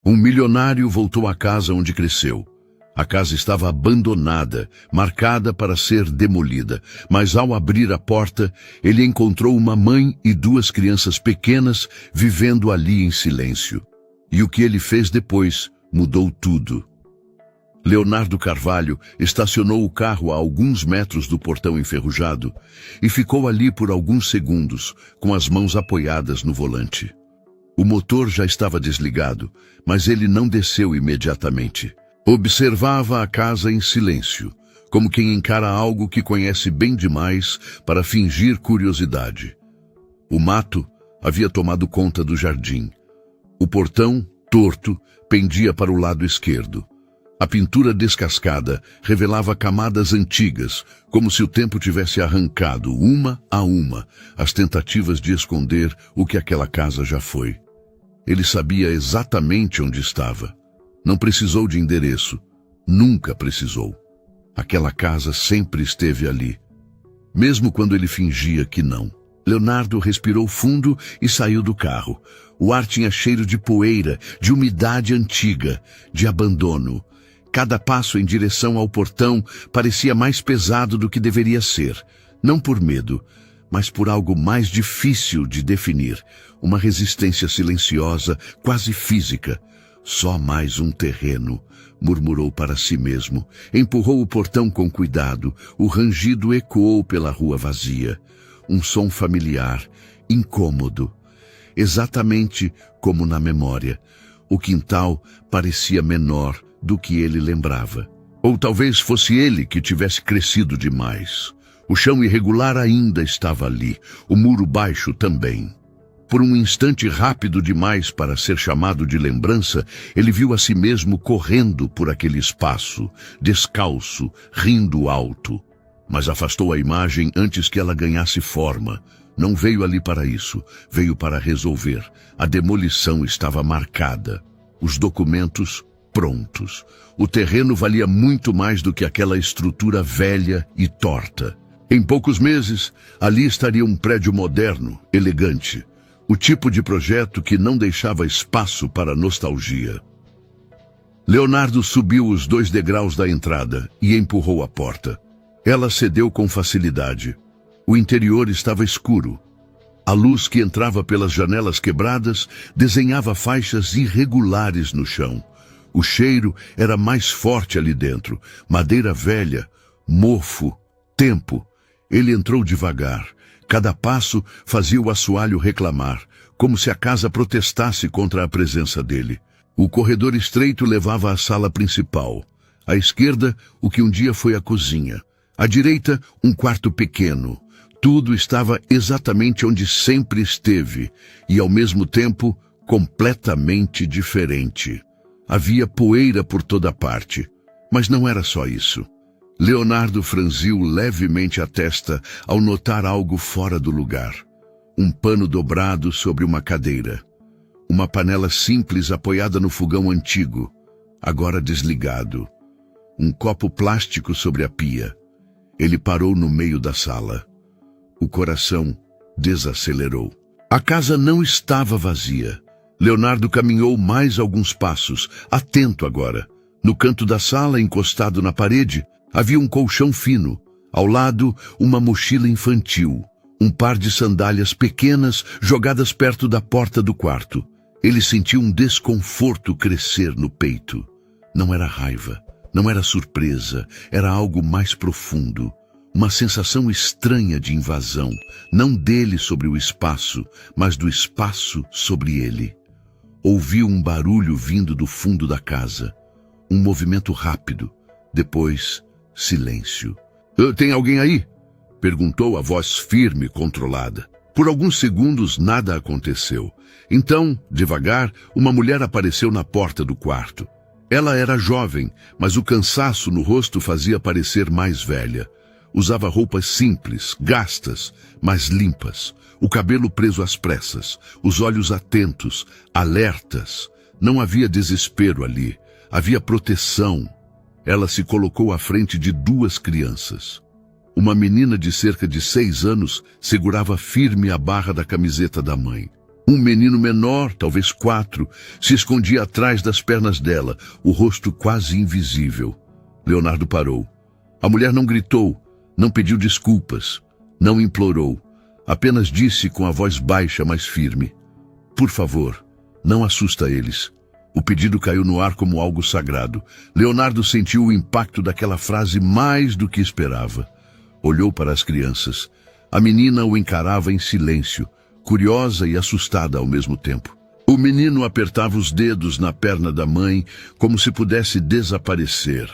Um milionário voltou à casa onde cresceu. A casa estava abandonada, marcada para ser demolida, mas ao abrir a porta, ele encontrou uma mãe e duas crianças pequenas vivendo ali em silêncio. E o que ele fez depois mudou tudo. Leonardo Carvalho estacionou o carro a alguns metros do portão enferrujado e ficou ali por alguns segundos, com as mãos apoiadas no volante. O motor já estava desligado, mas ele não desceu imediatamente. Observava a casa em silêncio, como quem encara algo que conhece bem demais para fingir curiosidade. O mato havia tomado conta do jardim. O portão, torto, pendia para o lado esquerdo. A pintura descascada revelava camadas antigas, como se o tempo tivesse arrancado, uma a uma, as tentativas de esconder o que aquela casa já foi. Ele sabia exatamente onde estava. Não precisou de endereço. Nunca precisou. Aquela casa sempre esteve ali. Mesmo quando ele fingia que não. Leonardo respirou fundo e saiu do carro. O ar tinha cheiro de poeira, de umidade antiga, de abandono. Cada passo em direção ao portão parecia mais pesado do que deveria ser. Não por medo, mas por algo mais difícil de definir. Uma resistência silenciosa, quase física. Só mais um terreno, murmurou para si mesmo. Empurrou o portão com cuidado. O rangido ecoou pela rua vazia. Um som familiar, incômodo. Exatamente como na memória. O quintal parecia menor do que ele lembrava. Ou talvez fosse ele que tivesse crescido demais. O chão irregular ainda estava ali, o muro baixo também. Por um instante rápido demais para ser chamado de lembrança, ele viu a si mesmo correndo por aquele espaço, descalço, rindo alto. Mas afastou a imagem antes que ela ganhasse forma. Não veio ali para isso, veio para resolver. A demolição estava marcada. Os documentos prontos. O terreno valia muito mais do que aquela estrutura velha e torta. Em poucos meses, ali estaria um prédio moderno, elegante. O tipo de projeto que não deixava espaço para nostalgia. Leonardo subiu os 2 degraus da entrada e empurrou a porta. Ela cedeu com facilidade. O interior estava escuro. A luz que entrava pelas janelas quebradas desenhava faixas irregulares no chão. O cheiro era mais forte ali dentro. Madeira velha, mofo, tempo. Ele entrou devagar. Cada passo fazia o assoalho reclamar, como se a casa protestasse contra a presença dele. O corredor estreito levava à sala principal. À esquerda, o que um dia foi a cozinha. À direita, um quarto pequeno. Tudo estava exatamente onde sempre esteve, e ao mesmo tempo, completamente diferente. Havia poeira por toda parte, mas não era só isso. Leonardo franziu levemente a testa ao notar algo fora do lugar. Um pano dobrado sobre uma cadeira. Uma panela simples apoiada no fogão antigo, agora desligado. Um copo plástico sobre a pia. Ele parou no meio da sala. O coração desacelerou. A casa não estava vazia. Leonardo caminhou mais alguns passos, atento agora. No canto da sala, encostado na parede, havia um colchão fino. Ao lado, uma mochila infantil. Um par de sandálias pequenas jogadas perto da porta do quarto. Ele sentiu um desconforto crescer no peito. Não era raiva, não era surpresa, era algo mais profundo. Uma sensação estranha de invasão, não dele sobre o espaço, mas do espaço sobre ele. Ouviu um barulho vindo do fundo da casa. Um movimento rápido. Depois, silêncio. Tem alguém aí? Perguntou a voz firme e controlada. Por alguns segundos nada aconteceu. Então, devagar, uma mulher apareceu na porta do quarto. Ela era jovem, mas o cansaço no rosto fazia parecer mais velha. Usava roupas simples, gastas, mas limpas. O cabelo preso às pressas, os olhos atentos, alertas. Não havia desespero ali, havia proteção. Ela se colocou à frente de 2 crianças. Uma menina de cerca de 6 anos segurava firme a barra da camiseta da mãe. Um menino menor, talvez 4, se escondia atrás das pernas dela, o rosto quase invisível. Leonardo parou. A mulher não gritou, não pediu desculpas, não implorou. Apenas disse com a voz baixa, mas firme: "Por favor, não assusta eles." O pedido caiu no ar como algo sagrado. Leonardo sentiu o impacto daquela frase mais do que esperava. Olhou para as crianças. A menina o encarava em silêncio, curiosa e assustada ao mesmo tempo. O menino apertava os dedos na perna da mãe, como se pudesse desaparecer.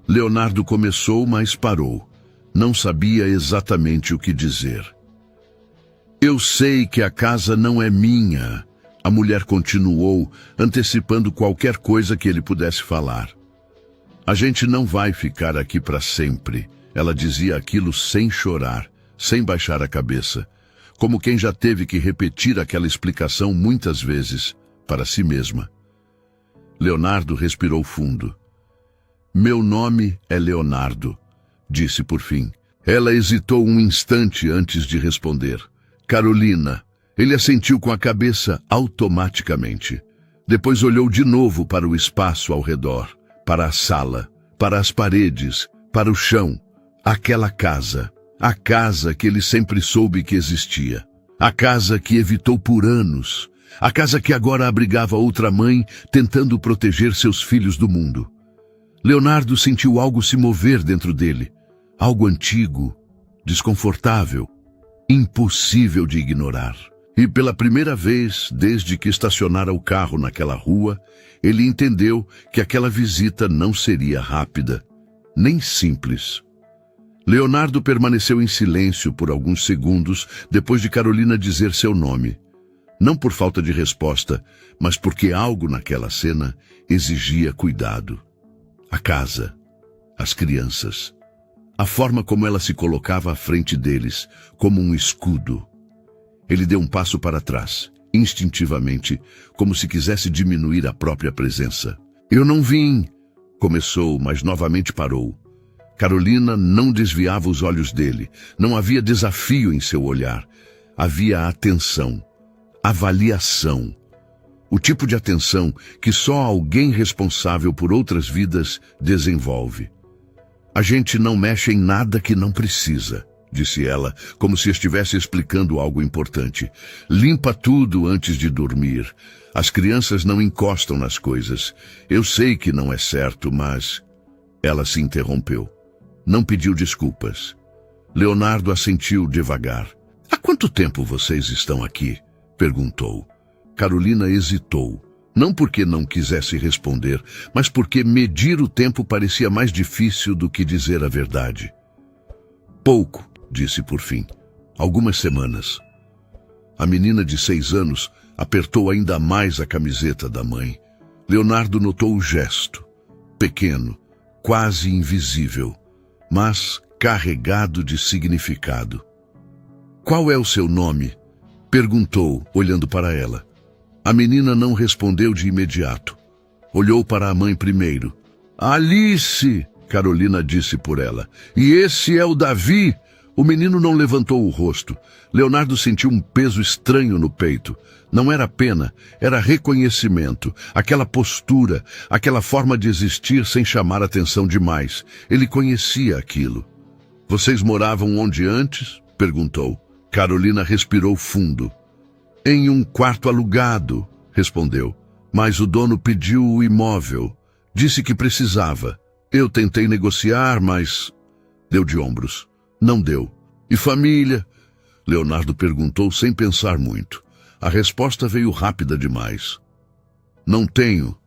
Leonardo começou, mas parou. Não sabia exatamente o que dizer. "Eu sei que a casa não é minha." A mulher continuou, antecipando qualquer coisa que ele pudesse falar. "A gente não vai ficar aqui para sempre." Ela dizia aquilo sem chorar, sem baixar a cabeça, como quem já teve que repetir aquela explicação muitas vezes para si mesma. Leonardo respirou fundo. "Meu nome é Leonardo", disse por fim. Ela hesitou um instante antes de responder. "Carolina." Ele assentiu com a cabeça automaticamente. Depois olhou de novo para o espaço ao redor, para a sala, para as paredes, para o chão. Aquela casa, a casa que ele sempre soube que existia. A casa que evitou por anos. A casa que agora abrigava outra mãe, tentando proteger seus filhos do mundo. Leonardo sentiu algo se mover dentro dele. Algo antigo, desconfortável, impossível de ignorar. E pela primeira vez, desde que estacionara o carro naquela rua, ele entendeu que aquela visita não seria rápida, nem simples. Leonardo permaneceu em silêncio por alguns segundos depois de Carolina dizer seu nome. Não por falta de resposta, mas porque algo naquela cena exigia cuidado. A casa, as crianças, a forma como ela se colocava à frente deles, como um escudo. Ele deu um passo para trás, instintivamente, como se quisesse diminuir a própria presença. "Eu não vim", começou, mas novamente parou. Carolina não desviava os olhos dele. Não havia desafio em seu olhar. Havia atenção, avaliação. O tipo de atenção que só alguém responsável por outras vidas desenvolve. "A gente não mexe em nada que não precisa", disse ela, como se estivesse explicando algo importante. "Limpa tudo antes de dormir. As crianças não encostam nas coisas. Eu sei que não é certo, mas..." Ela se interrompeu. Não pediu desculpas. Leonardo assentiu devagar. "Há quanto tempo vocês estão aqui?" perguntou. Carolina hesitou. Não porque não quisesse responder, mas porque medir o tempo parecia mais difícil do que dizer a verdade. "Pouco", disse por fim. "Algumas semanas." A menina de 6 anos apertou ainda mais a camiseta da mãe. Leonardo notou o gesto. Pequeno, quase invisível, mas carregado de significado. "Qual é o seu nome?" perguntou, olhando para ela. A menina não respondeu de imediato. Olhou para a mãe primeiro. "Alice", Carolina disse por ela. "E esse é o Davi?" O menino não levantou o rosto. Leonardo sentiu um peso estranho no peito. Não era pena, era reconhecimento. Aquela postura, aquela forma de existir sem chamar atenção demais. Ele conhecia aquilo. "Vocês moravam onde antes?" perguntou. Carolina respirou fundo. "Em um quarto alugado", respondeu. "Mas o dono pediu o imóvel. Disse que precisava. Eu tentei negociar, mas..." Deu de ombros. "Não deu." "E família?" Leonardo perguntou sem pensar muito. A resposta veio rápida demais. "Não tenho."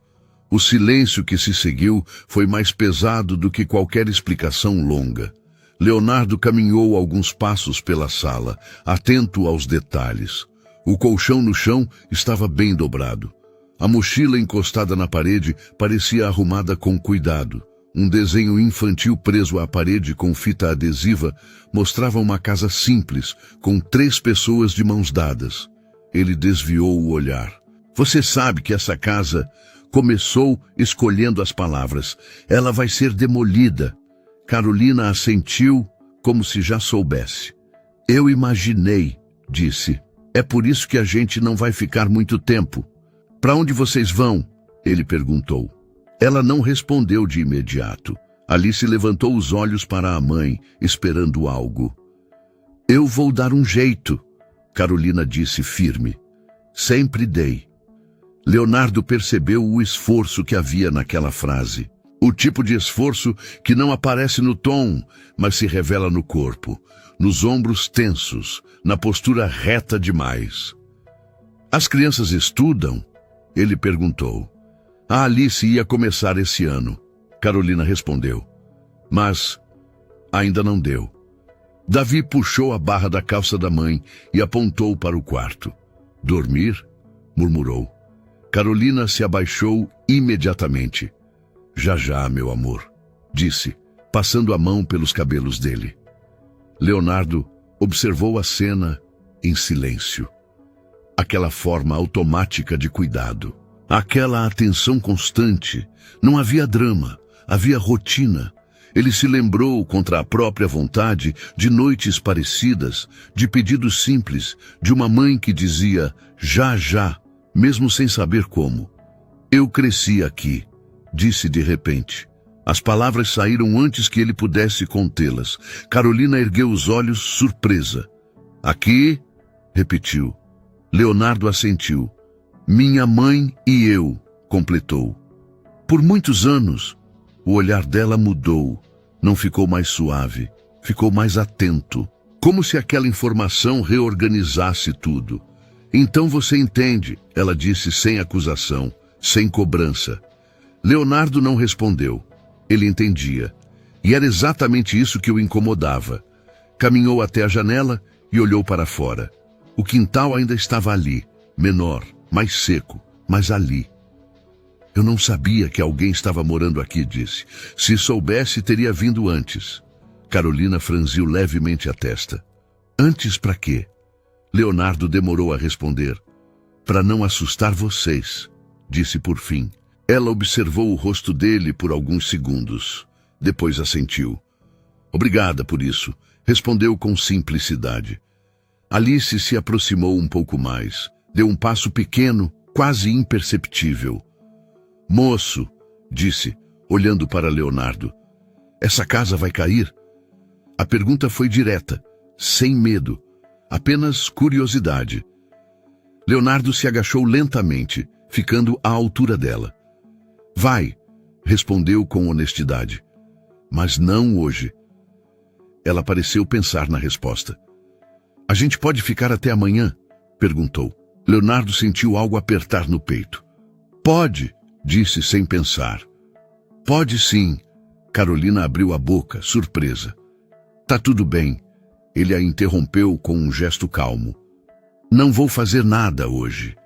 O silêncio que se seguiu foi mais pesado do que qualquer explicação longa. Leonardo caminhou alguns passos pela sala, atento aos detalhes. O colchão no chão estava bem dobrado. A mochila encostada na parede parecia arrumada com cuidado. Um desenho infantil preso à parede com fita adesiva mostrava uma casa simples, com 3 pessoas de mãos dadas. Ele desviou o olhar. "Você sabe que essa casa..." Começou escolhendo as palavras. "Ela vai ser demolida." Carolina assentiu como se já soubesse. "Eu imaginei", disse. É por isso que a gente não vai ficar muito tempo. Para onde vocês vão? Ele perguntou. Ela não respondeu de imediato. Alice levantou os olhos para a mãe, esperando algo. Eu vou dar um jeito, Carolina disse firme. Sempre dei. Leonardo percebeu o esforço que havia naquela frase. O tipo de esforço que não aparece no tom, mas se revela no corpo, nos ombros tensos, na postura reta demais. As crianças estudam? Ele perguntou. A Alice ia começar esse ano. Carolina respondeu. Mas ainda não deu. Davi puxou a barra da calça da mãe e apontou para o quarto. Dormir? Murmurou. Carolina se abaixou imediatamente. Já já, meu amor, disse, passando a mão pelos cabelos dele. Leonardo observou a cena em silêncio. Aquela forma automática de cuidado, aquela atenção constante. Não havia drama, havia rotina. Ele se lembrou, contra a própria vontade, de noites parecidas, de pedidos simples, de uma mãe que dizia já, já, mesmo sem saber como. Eu cresci aqui, disse de repente. As palavras saíram antes que ele pudesse contê-las. Carolina ergueu os olhos, surpresa. Aqui? Repetiu. Leonardo assentiu. Minha mãe e eu, completou. Por muitos anos, o olhar dela mudou. Não ficou mais suave, ficou mais atento. Como se aquela informação reorganizasse tudo. Então você entende, ela disse sem acusação, sem cobrança. Leonardo não respondeu. Ele entendia. E era exatamente isso que o incomodava. Caminhou até a janela e olhou para fora. O quintal ainda estava ali, menor, mais seco, mas ali. Eu não sabia que alguém estava morando aqui, disse. Se soubesse, teria vindo antes. Carolina franziu levemente a testa. Antes para quê? Leonardo demorou a responder. Para não assustar vocês, disse por fim. Ela observou o rosto dele por alguns segundos. Depois assentiu. Obrigada por isso, respondeu com simplicidade. Alice se aproximou um pouco mais. Deu um passo pequeno, quase imperceptível. Moço, disse, olhando para Leonardo. Essa casa vai cair? A pergunta foi direta, sem medo, apenas curiosidade. Leonardo se agachou lentamente, ficando à altura dela. Vai, respondeu com honestidade. Mas não hoje. Ela pareceu pensar na resposta. A gente pode ficar até amanhã? Perguntou. Leonardo sentiu algo apertar no peito. Pode, disse sem pensar. Pode sim. Carolina abriu a boca, surpresa. Tá tudo bem. Ele a interrompeu com um gesto calmo. Não vou fazer nada hoje.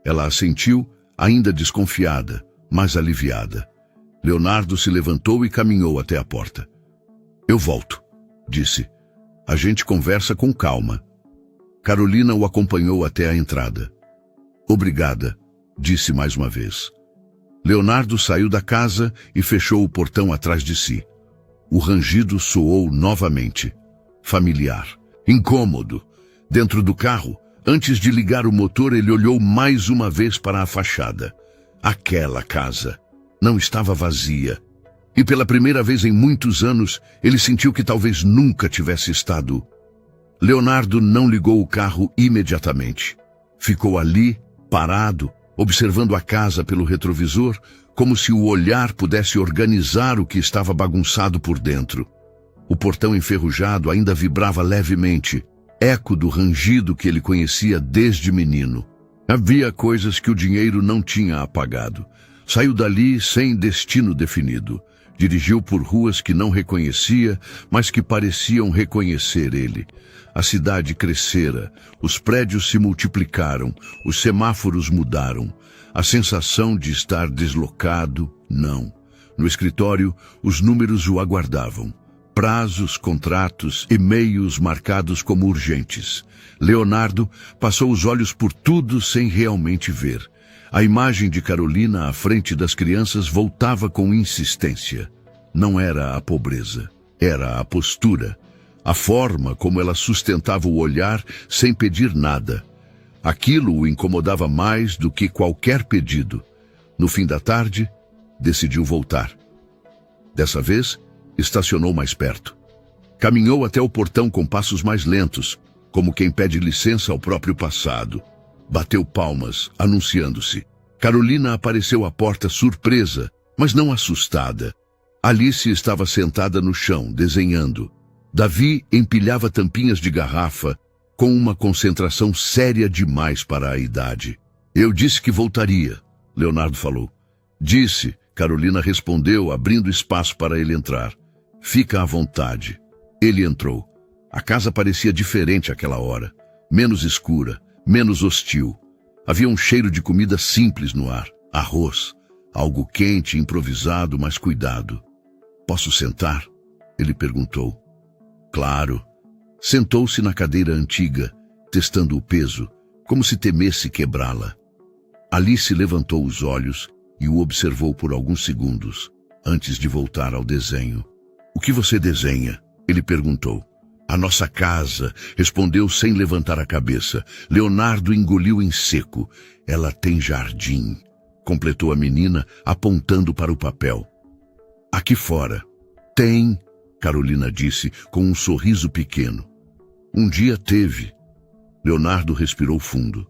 Ela assentiu, ainda desconfiada, mas aliviada. Leonardo se levantou e caminhou até a porta. Eu volto, disse. A gente conversa com calma. Carolina o acompanhou até a entrada. Obrigada, disse mais uma vez. Leonardo saiu da casa e fechou o portão atrás de si. O rangido soou novamente. Familiar. Incômodo. Dentro do carro, antes de ligar o motor, ele olhou mais uma vez para a fachada. Aquela casa não estava vazia. E pela primeira vez em muitos anos, ele sentiu que talvez nunca tivesse estado. Leonardo não ligou o carro imediatamente. Ficou ali, parado, observando a casa pelo retrovisor, como se o olhar pudesse organizar o que estava bagunçado por dentro. O portão enferrujado ainda vibrava levemente, eco do rangido que ele conhecia desde menino. Havia coisas que o dinheiro não tinha apagado. Saiu dali sem destino definido. Dirigiu por ruas que não reconhecia, mas que pareciam reconhecer ele. A cidade crescera, os prédios se multiplicaram, os semáforos mudaram. A sensação de estar deslocado, não. No escritório, os números o aguardavam. Prazos, contratos, e-mails marcados como urgentes. Leonardo passou os olhos por tudo sem realmente ver. A imagem de Carolina à frente das crianças voltava com insistência. Não era a pobreza, era a postura. A forma como ela sustentava o olhar sem pedir nada. Aquilo o incomodava mais do que qualquer pedido. No fim da tarde, decidiu voltar. Dessa vez, estacionou mais perto. Caminhou até o portão com passos mais lentos, como quem pede licença ao próprio passado. Bateu palmas, anunciando-se. Carolina apareceu à porta surpresa, mas não assustada. Alice estava sentada no chão, desenhando. Davi empilhava tampinhas de garrafa com uma concentração séria demais para a idade. Eu disse que voltaria, Leonardo falou. Disse, Carolina respondeu, abrindo espaço para ele entrar. Fica à vontade. Ele entrou. A casa parecia diferente àquela hora. Menos escura, menos hostil. Havia um cheiro de comida simples no ar. Arroz. Algo quente, improvisado, mas cuidado. Posso sentar? Ele perguntou. Claro. Sentou-se na cadeira antiga, testando o peso, como se temesse quebrá-la. Alice levantou os olhos e o observou por alguns segundos, antes de voltar ao desenho. O que você desenha? Ele perguntou. A nossa casa, respondeu sem levantar a cabeça. Leonardo engoliu em seco. Ela tem jardim, completou a menina, apontando para o papel. Aqui fora. Tem, Carolina disse, com um sorriso pequeno. Um dia teve. Leonardo respirou fundo.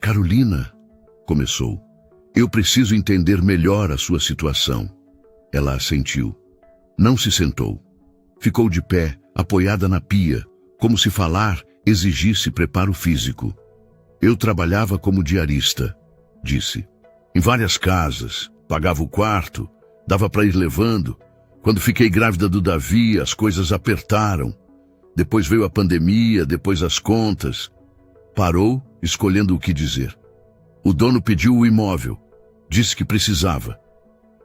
Carolina, começou. Eu preciso entender melhor a sua situação. Ela assentiu. Não se sentou. Ficou de pé, apoiada na pia, como se falar exigisse preparo físico. Eu trabalhava como diarista, disse. Em várias casas, pagava o quarto, dava para ir levando. Quando fiquei grávida do Davi, as coisas apertaram. Depois veio a pandemia, depois as contas. Parou, escolhendo o que dizer. O dono pediu o imóvel. Disse que precisava.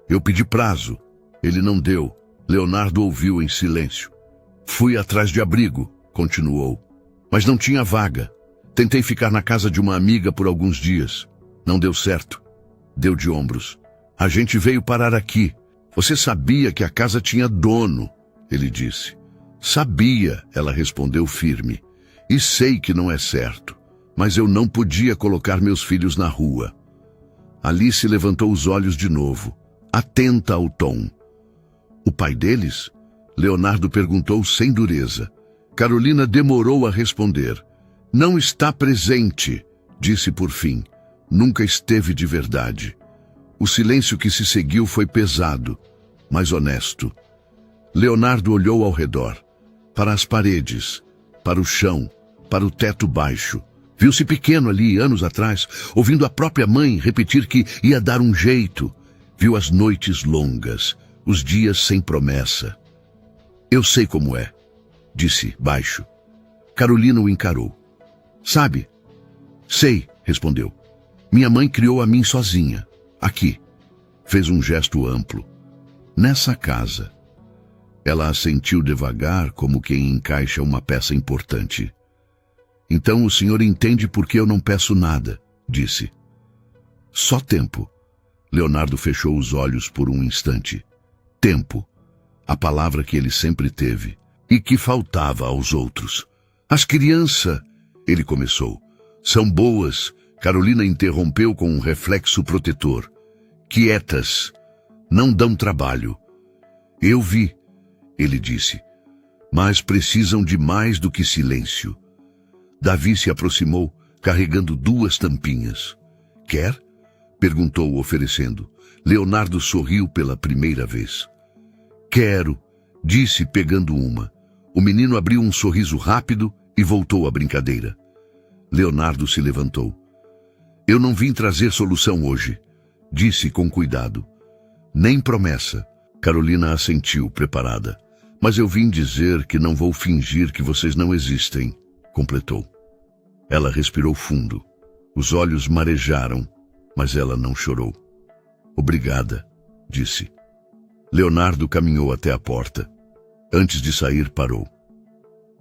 Eu pedi prazo. Ele não deu. Leonardo ouviu em silêncio. Fui atrás de abrigo, continuou. Mas não tinha vaga. Tentei ficar na casa de uma amiga por alguns dias. Não deu certo. Deu de ombros. A gente veio parar aqui. Você sabia que a casa tinha dono, ele disse. Sabia, ela respondeu firme. E sei que não é certo. Mas eu não podia colocar meus filhos na rua. Alice levantou os olhos de novo, atenta ao tom. O pai deles? Leonardo perguntou sem dureza. Carolina demorou a responder. Não está presente, disse por fim. Nunca esteve de verdade. O silêncio que se seguiu foi pesado, mas honesto. Leonardo olhou ao redor, para as paredes, para o chão, para o teto baixo. Viu-se pequeno ali, anos atrás, ouvindo a própria mãe repetir que ia dar um jeito. Viu as noites longas, os dias sem promessa. Eu sei como é, disse baixo. Carolina o encarou. Sabe? Sei, respondeu. Minha mãe criou a mim sozinha. Aqui. Fez um gesto amplo. Nessa casa. Ela assentiu devagar, como quem encaixa uma peça importante. Então o senhor entende por que eu não peço nada, disse. Só tempo. Leonardo fechou os olhos por um instante. Tempo. A palavra que ele sempre teve e que faltava aos outros. As crianças, ele começou, são boas. Carolina interrompeu com um reflexo protetor. Quietas. Não dão trabalho. Eu vi, ele disse. Mas precisam de mais do que silêncio. Davi se aproximou, carregando 2 tampinhas. Quer? Perguntou, oferecendo. Leonardo sorriu pela primeira vez. Quero, disse, pegando uma. O menino abriu um sorriso rápido e voltou à brincadeira. Leonardo se levantou. Eu não vim trazer solução hoje, disse com cuidado. Nem promessa. Carolina assentiu, preparada. Mas eu vim dizer que não vou fingir que vocês não existem, completou. Ela respirou fundo. Os olhos marejaram, mas ela não chorou. Obrigada, disse. Leonardo caminhou até a porta. Antes de sair, parou.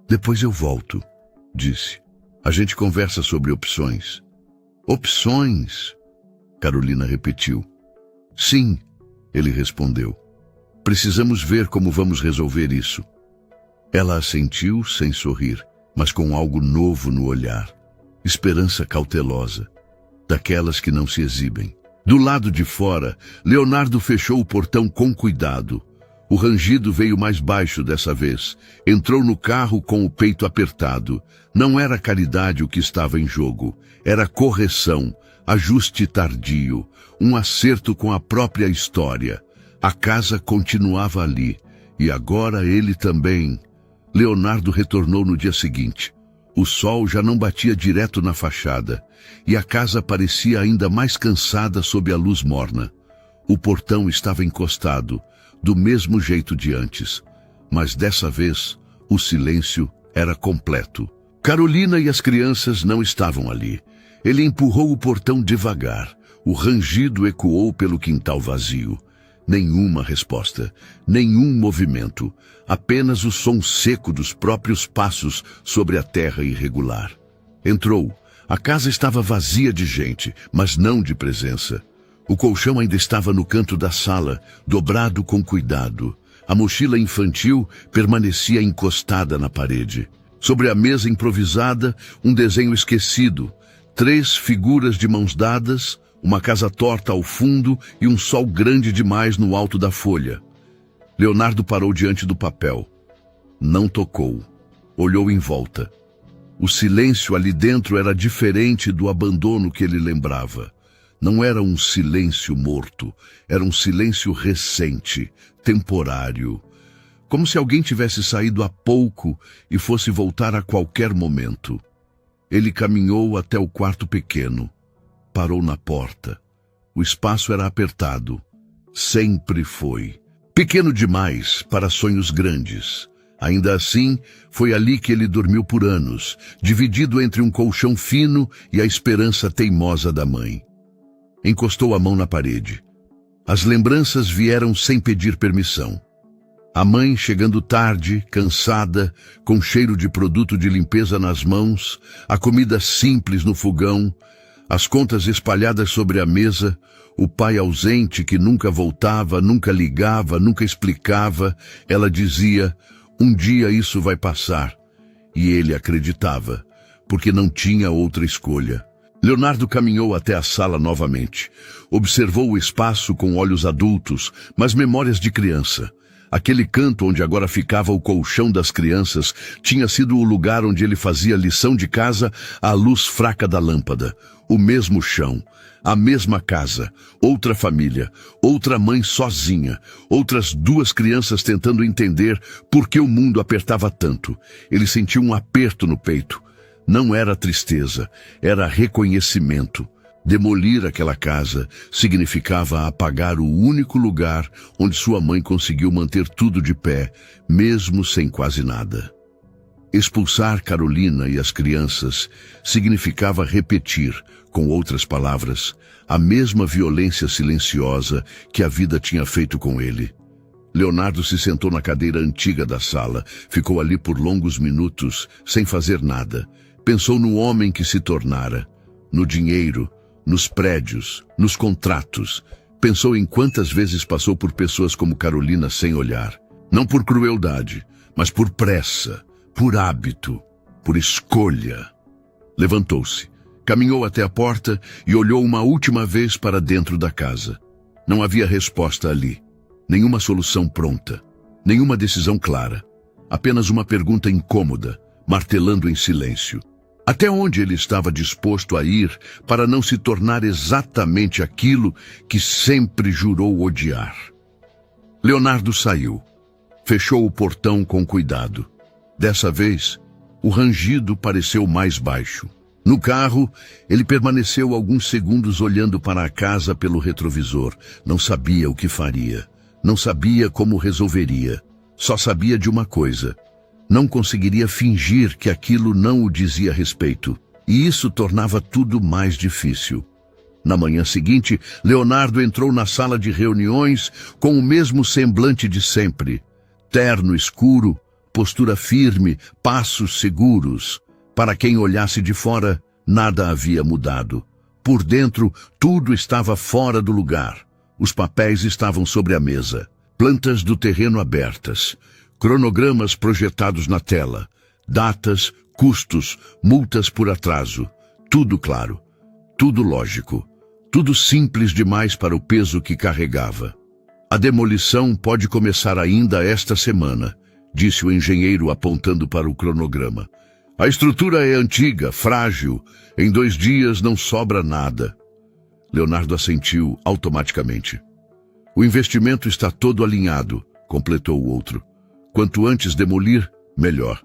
Depois eu volto, disse. A gente conversa sobre opções. Opções? Carolina repetiu. Sim, ele respondeu. Precisamos ver como vamos resolver isso. Ela assentiu sem sorrir, mas com algo novo no olhar. Esperança cautelosa, daquelas que não se exibem. Do lado de fora, Leonardo fechou o portão com cuidado. O rangido veio mais baixo dessa vez. Entrou no carro com o peito apertado. Não era caridade o que estava em jogo. Era correção, ajuste tardio, um acerto com a própria história. A casa continuava ali. E agora ele também. Leonardo retornou no dia seguinte. O sol já não batia direto na fachada, e a casa parecia ainda mais cansada sob a luz morna. O portão estava encostado, do mesmo jeito de antes, mas dessa vez o silêncio era completo. Carolina e as crianças não estavam ali. Ele empurrou o portão devagar. O rangido ecoou pelo quintal vazio. Nenhuma resposta, nenhum movimento, apenas o som seco dos próprios passos sobre a terra irregular. Entrou. A casa estava vazia de gente, mas não de presença. O colchão ainda estava no canto da sala, dobrado com cuidado. A mochila infantil permanecia encostada na parede. Sobre a mesa improvisada, um desenho esquecido. 3 figuras de mãos dadas, uma casa torta ao fundo e um sol grande demais no alto da folha. Leonardo parou diante do papel. Não tocou. Olhou em volta. O silêncio ali dentro era diferente do abandono que ele lembrava. Não era um silêncio morto, era um silêncio recente, temporário. Como se alguém tivesse saído há pouco e fosse voltar a qualquer momento. Ele caminhou até o quarto pequeno. Parou na porta. O espaço era apertado. Sempre foi. Pequeno demais para sonhos grandes. Ainda assim, foi ali que ele dormiu por anos, dividido entre um colchão fino e a esperança teimosa da mãe. Encostou a mão na parede. As lembranças vieram sem pedir permissão. A mãe chegando tarde, cansada, com cheiro de produto de limpeza nas mãos, a comida simples no fogão, as contas espalhadas sobre a mesa, o pai ausente que nunca voltava, nunca ligava, nunca explicava. Ela dizia, um dia isso vai passar. E ele acreditava, porque não tinha outra escolha. Leonardo caminhou até a sala novamente. Observou o espaço com olhos adultos, mas memórias de criança. Aquele canto onde agora ficava o colchão das crianças tinha sido o lugar onde ele fazia lição de casa à luz fraca da lâmpada. O mesmo chão, a mesma casa, outra família, outra mãe sozinha, outras 2 crianças tentando entender por que o mundo apertava tanto. Ele sentiu um aperto no peito. Não era tristeza, era reconhecimento. Demolir aquela casa significava apagar o único lugar onde sua mãe conseguiu manter tudo de pé, mesmo sem quase nada. Expulsar Carolina e as crianças significava repetir, com outras palavras, a mesma violência silenciosa que a vida tinha feito com ele. Leonardo se sentou na cadeira antiga da sala, ficou ali por longos minutos, sem fazer nada. Pensou no homem que se tornara, no dinheiro, nos prédios, nos contratos. Pensou em quantas vezes passou por pessoas como Carolina sem olhar. Não por crueldade, mas por pressa, por hábito, por escolha. Levantou-se, caminhou até a porta e olhou uma última vez para dentro da casa. Não havia resposta ali, nenhuma solução pronta, nenhuma decisão clara. Apenas uma pergunta incômoda, martelando em silêncio. Até onde ele estava disposto a ir para não se tornar exatamente aquilo que sempre jurou odiar? Leonardo saiu. Fechou o portão com cuidado. Dessa vez, o rangido pareceu mais baixo. No carro, ele permaneceu alguns segundos olhando para a casa pelo retrovisor. Não sabia o que faria. Não sabia como resolveria. Só sabia de uma coisa. Não conseguiria fingir que aquilo não o dizia respeito, e isso tornava tudo mais difícil. Na manhã seguinte, Leonardo entrou na sala de reuniões com o mesmo semblante de sempre. Terno escuro, postura firme, passos seguros. Para quem olhasse de fora, nada havia mudado. Por dentro, tudo estava fora do lugar. Os papéis estavam sobre a mesa, plantas do terreno abertas, cronogramas projetados na tela, datas, custos, multas por atraso. Tudo claro, tudo lógico, tudo simples demais para o peso que carregava. A demolição pode começar ainda esta semana, disse o engenheiro apontando para o cronograma. A estrutura é antiga, frágil. Em 2 dias não sobra nada. Leonardo assentiu automaticamente. O investimento está todo alinhado, completou o outro. Quanto antes demolir, melhor.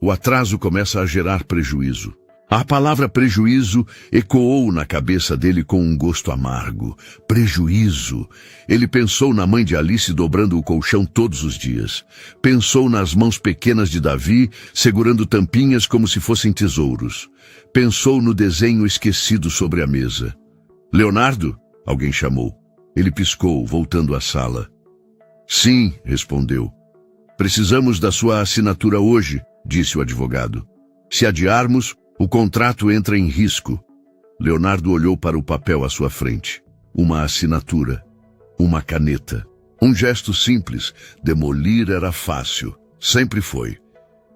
O atraso começa a gerar prejuízo. A palavra prejuízo ecoou na cabeça dele com um gosto amargo. Prejuízo. Ele pensou na mãe de Alice dobrando o colchão todos os dias. Pensou nas mãos pequenas de Davi, segurando tampinhas como se fossem tesouros. Pensou no desenho esquecido sobre a mesa. Leonardo? Alguém chamou. Ele piscou, voltando à sala. Sim, respondeu. Precisamos da sua assinatura hoje, disse o advogado. Se adiarmos, o contrato entra em risco. Leonardo olhou para o papel à sua frente. Uma assinatura. Uma caneta. Um gesto simples. Demolir era fácil. Sempre foi.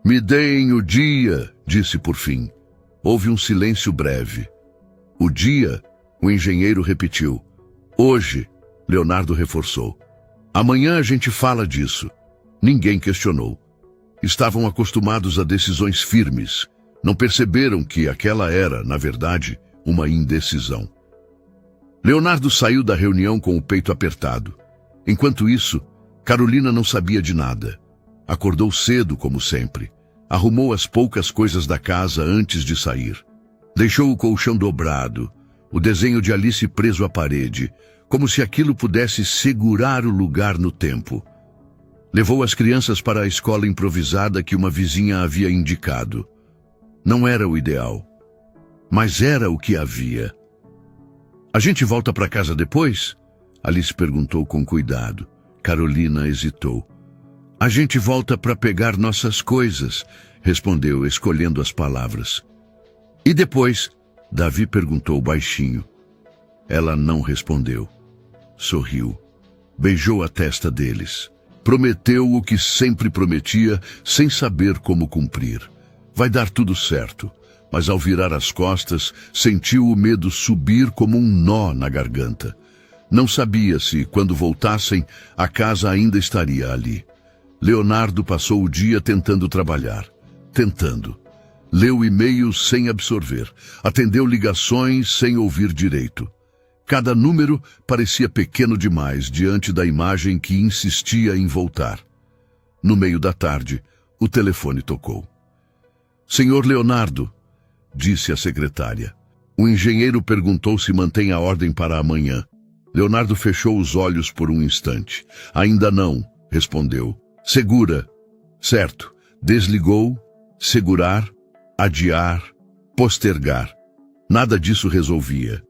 Me deem o dia, disse por fim. Houve um silêncio breve. O dia, o engenheiro repetiu. Hoje, Leonardo reforçou. Amanhã a gente fala disso. Ninguém questionou. Estavam acostumados a decisões firmes. Não perceberam que aquela era, na verdade, uma indecisão. Leonardo saiu da reunião com o peito apertado. Enquanto isso, Carolina não sabia de nada. Acordou cedo, como sempre. Arrumou as poucas coisas da casa antes de sair. Deixou o colchão dobrado, o desenho de Alice preso à parede, como se aquilo pudesse segurar o lugar no tempo. Levou as crianças para a escola improvisada que uma vizinha havia indicado. Não era o ideal, mas era o que havia. A gente volta para casa depois? Alice perguntou com cuidado. Carolina hesitou. A gente volta para pegar nossas coisas, respondeu, escolhendo as palavras. E depois? Davi perguntou baixinho. Ela não respondeu. Sorriu. Beijou a testa deles. Prometeu o que sempre prometia, sem saber como cumprir. Vai dar tudo certo, mas ao virar as costas, sentiu o medo subir como um nó na garganta. Não sabia se, quando voltassem, a casa ainda estaria ali. Leonardo passou o dia tentando trabalhar. Tentando. Leu e-mails sem absorver. Atendeu ligações sem ouvir direito. Cada número parecia pequeno demais diante da imagem que insistia em voltar. No meio da tarde, o telefone tocou. Senhor Leonardo, disse a secretária. O engenheiro perguntou se mantém a ordem para amanhã. Leonardo fechou os olhos por um instante. Ainda não, respondeu. Segura. Certo. Desligou, segurar, adiar, postergar. Nada disso resolvia.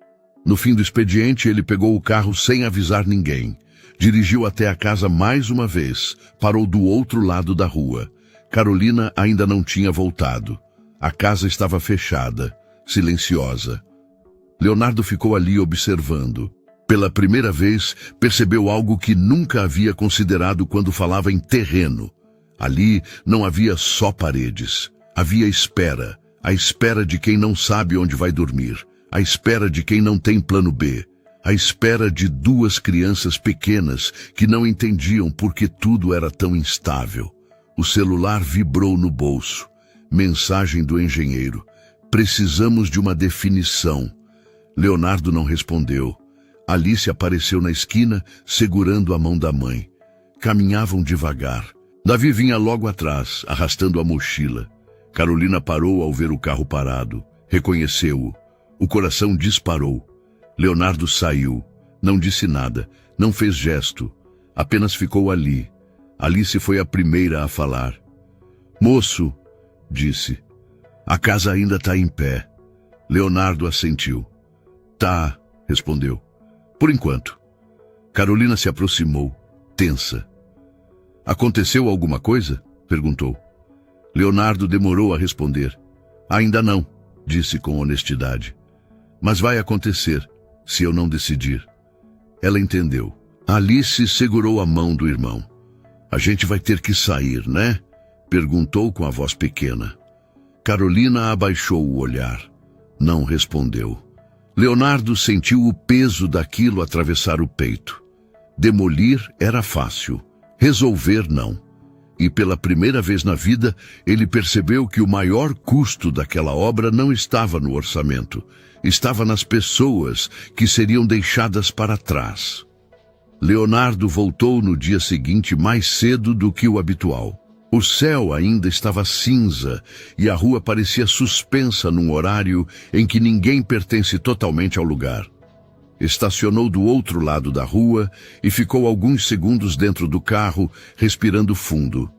No fim do expediente, ele pegou o carro sem avisar ninguém. Dirigiu até a casa mais uma vez. Parou do outro lado da rua. Carolina ainda não tinha voltado. A casa estava fechada, silenciosa. Leonardo ficou ali observando. Pela primeira vez, percebeu algo que nunca havia considerado quando falava em terreno. Ali não havia só paredes. Havia espera. A espera de quem não sabe onde vai dormir. A espera de quem não tem plano B. A espera de 2 crianças pequenas que não entendiam por que tudo era tão instável. O celular vibrou no bolso. Mensagem do engenheiro. Precisamos de uma definição. Leonardo não respondeu. Alice apareceu na esquina, segurando a mão da mãe. Caminhavam devagar. Davi vinha logo atrás, arrastando a mochila. Carolina parou ao ver o carro parado. Reconheceu-o. O coração disparou. Leonardo saiu. Não disse nada. Não fez gesto. Apenas ficou ali. Alice foi a primeira a falar. Moço, disse. A casa ainda está em pé. Leonardo assentiu. Tá, respondeu. Por enquanto. Carolina se aproximou, tensa. Aconteceu alguma coisa? Perguntou. Leonardo demorou a responder. Ainda não, disse com honestidade. Mas vai acontecer, se eu não decidir. Ela entendeu. Alice segurou a mão do irmão. A gente vai ter que sair, né? Perguntou com a voz pequena. Carolina abaixou o olhar. Não respondeu. Leonardo sentiu o peso daquilo atravessar o peito. Demolir era fácil, resolver não. E pela primeira vez na vida, ele percebeu que o maior custo daquela obra não estava no orçamento, estava nas pessoas que seriam deixadas para trás. Leonardo voltou no dia seguinte mais cedo do que o habitual. O céu ainda estava cinza e a rua parecia suspensa num horário em que ninguém pertence totalmente ao lugar. Estacionou do outro lado da rua e ficou alguns segundos dentro do carro, respirando fundo.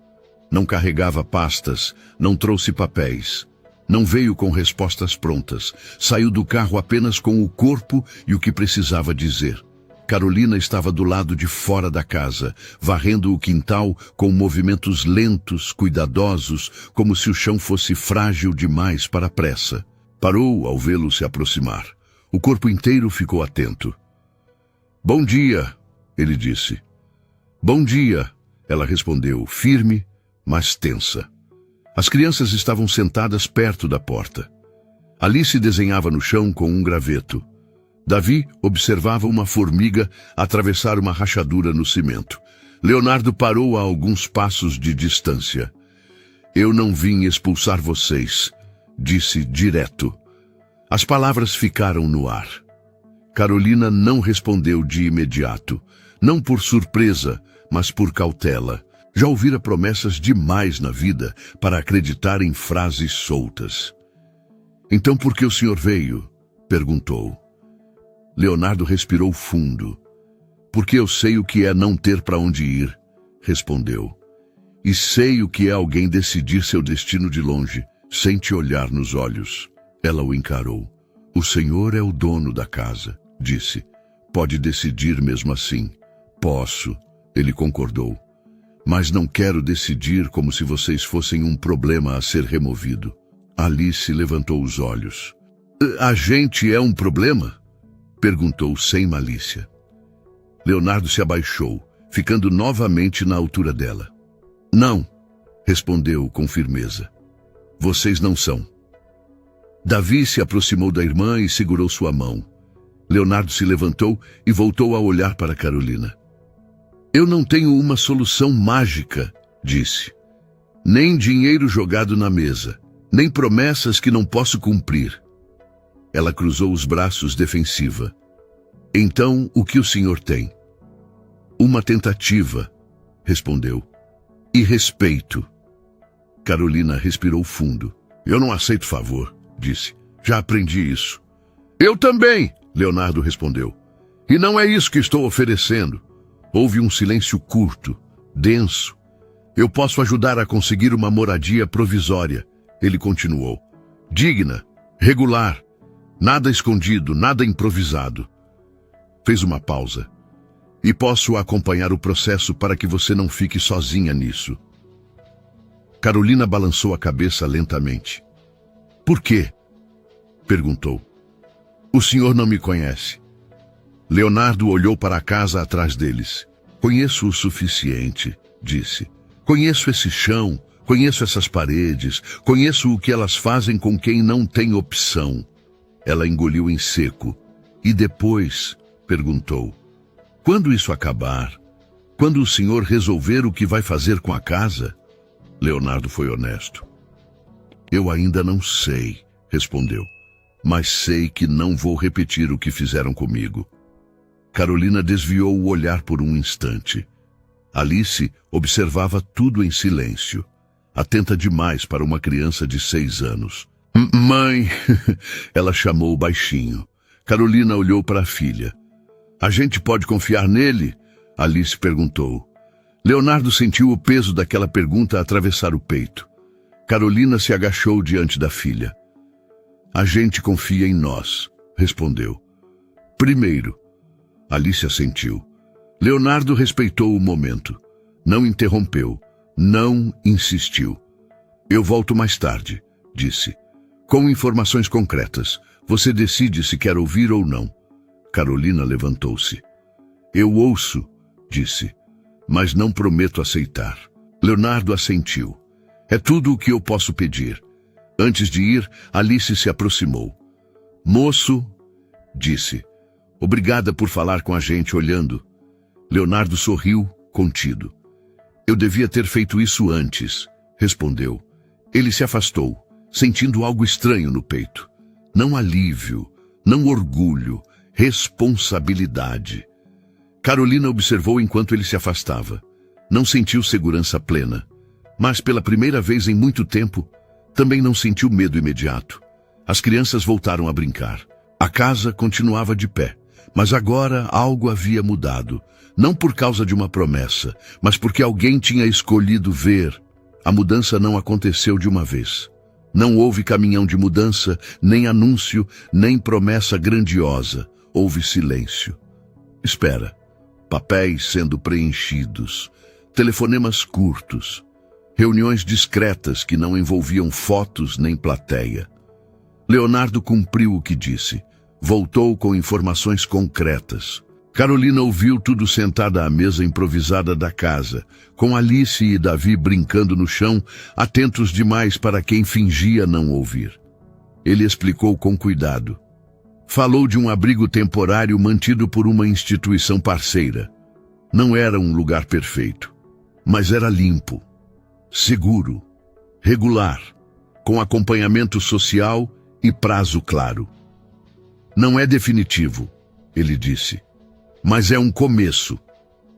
Não carregava pastas, não trouxe papéis. Não veio com respostas prontas. Saiu do carro apenas com o corpo e o que precisava dizer. Carolina estava do lado de fora da casa, varrendo o quintal com movimentos lentos, cuidadosos, como se o chão fosse frágil demais para a pressa. Parou ao vê-lo se aproximar. O corpo inteiro ficou atento. "Bom dia", ele disse. "Bom dia", ela respondeu, firme, mas tensa. As crianças estavam sentadas perto da porta. Alice desenhava no chão com um graveto. Davi observava uma formiga atravessar uma rachadura no cimento. Leonardo parou a alguns passos de distância. "Eu não vim expulsar vocês", disse direto. As palavras ficaram no ar. Carolina não respondeu de imediato, não por surpresa, mas por cautela. Já ouvira promessas demais na vida para acreditar em frases soltas. "Então por que o senhor veio?", perguntou. Leonardo respirou fundo. "Porque eu sei o que é não ter para onde ir", respondeu. "E sei o que é alguém decidir seu destino de longe, sem te olhar nos olhos." Ela o encarou. "O senhor é o dono da casa", disse. "Pode decidir mesmo assim." "Posso", ele concordou. "Mas não quero decidir como se vocês fossem um problema a ser removido." Alice levantou os olhos. "A gente é um problema?", perguntou sem malícia. Leonardo se abaixou, ficando novamente na altura dela. "Não", respondeu com firmeza. "Vocês não são." Davi se aproximou da irmã e segurou sua mão. Leonardo se levantou e voltou a olhar para Carolina. "Eu não tenho uma solução mágica", disse. "Nem dinheiro jogado na mesa, nem promessas que não posso cumprir." Ela cruzou os braços defensiva. "Então, o que o senhor tem?" "Uma tentativa", respondeu. "E respeito." Carolina respirou fundo. "Eu não aceito favor", disse. "Já aprendi isso." "Eu também", Leonardo respondeu. "E não é isso que estou oferecendo." Houve um silêncio curto, denso. "Eu posso ajudar a conseguir uma moradia provisória", ele continuou. "Digna, regular, nada escondido, nada improvisado." Fez uma pausa. "E posso acompanhar o processo para que você não fique sozinha nisso." Carolina balançou a cabeça lentamente. "Por quê?", perguntou. "O senhor não me conhece." Leonardo olhou para a casa atrás deles. "Conheço o suficiente", disse. "Conheço esse chão, conheço essas paredes, conheço o que elas fazem com quem não tem opção." Ela engoliu em seco. "E depois?", perguntou. "Quando isso acabar? Quando o senhor resolver o que vai fazer com a casa?" Leonardo foi honesto. "Eu ainda não sei", respondeu. "Mas sei que não vou repetir o que fizeram comigo." Carolina desviou o olhar por um instante. Alice observava tudo em silêncio, atenta demais para uma criança de 6 anos. "Mãe", ela chamou baixinho. Carolina olhou para a filha. "A gente pode confiar nele?", Alice perguntou. Leonardo sentiu o peso daquela pergunta atravessar o peito. Carolina se agachou diante da filha. "A gente confia em nós", respondeu. "Primeiro." Alice assentiu. Leonardo respeitou o momento. Não interrompeu. Não insistiu. "Eu volto mais tarde", disse. "Com informações concretas. Você decide se quer ouvir ou não." Carolina levantou-se. "Eu ouço", disse, "mas não prometo aceitar." Leonardo assentiu. "É tudo o que eu posso pedir." Antes de ir, Alice se aproximou. Moço, disse, obrigada por falar com a gente olhando. Leonardo sorriu, contido. Eu devia ter feito isso antes, respondeu. Ele se afastou, sentindo algo estranho no peito. Não alívio, não orgulho, responsabilidade. Carolina observou enquanto ele se afastava. Não sentiu segurança plena, mas pela primeira vez em muito tempo, também não sentiu medo imediato. As crianças voltaram a brincar. A casa continuava de pé, mas agora algo havia mudado. Não por causa de uma promessa, mas porque alguém tinha escolhido ver. A mudança não aconteceu de uma vez. Não houve caminhão de mudança, nem anúncio, nem promessa grandiosa. Houve silêncio. Espera. Papéis sendo preenchidos. Telefonemas curtos. Reuniões discretas que não envolviam fotos nem plateia. Leonardo cumpriu o que disse. Voltou com informações concretas. Carolina ouviu tudo sentada à mesa improvisada da casa, com Alice e Davi brincando no chão, atentos demais para quem fingia não ouvir. Ele explicou com cuidado. Falou de um abrigo temporário mantido por uma instituição parceira. Não era um lugar perfeito, mas era limpo, seguro, regular, com acompanhamento social e prazo claro. Não é definitivo, ele disse, mas é um começo,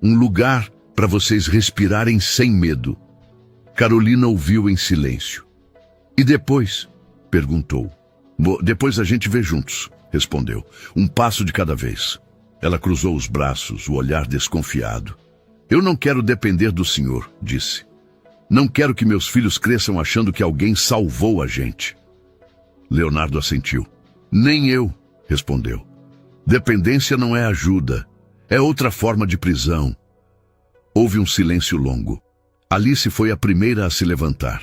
um lugar para vocês respirarem sem medo. Carolina ouviu em silêncio. E depois? Perguntou. Depois a gente vê juntos, respondeu. Um passo de cada vez. Ela cruzou os braços, o olhar desconfiado. Eu não quero depender do senhor, disse. Não quero que meus filhos cresçam achando que alguém salvou a gente. Leonardo assentiu. Nem eu, respondeu. Dependência não é ajuda. É outra forma de prisão. Houve um silêncio longo. Alice foi a primeira a se levantar.